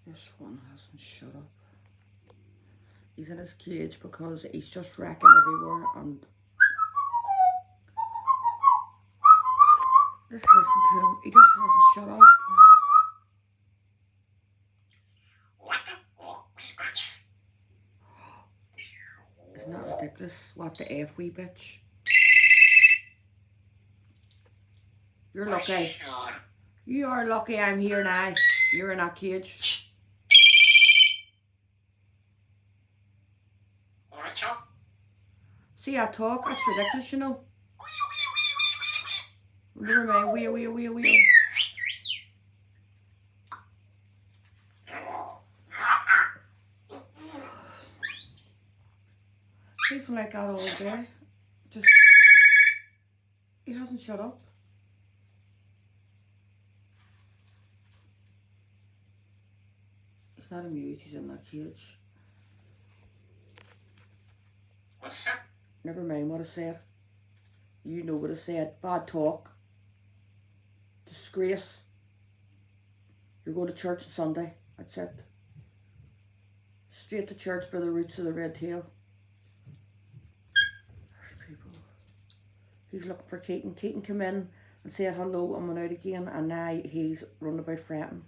This one hasn't shut up. He's in his cage because he's just wrecking everywhere and just listen to him. He just hasn't shut up. What the fuck, wee bitch? Isn't that ridiculous? What the F, wee bitch? You're lucky. Sure. You are lucky I'm here now. You're in that cage. Alright, Chuck. See, I talk. That's ridiculous, you know. Never mind. Wee. He's been like that all day. Just, he hasn't shut up. He's not amused. He's in that cage. What is that? Never mind what I said. You know what I said. Bad talk. Disgrace. You're going to church on Sunday. That's it. Straight to church by the roots of the red tail. There's people. He's looking for Keaton. Keaton came in and said hello and went out again, and now he's running about fretting.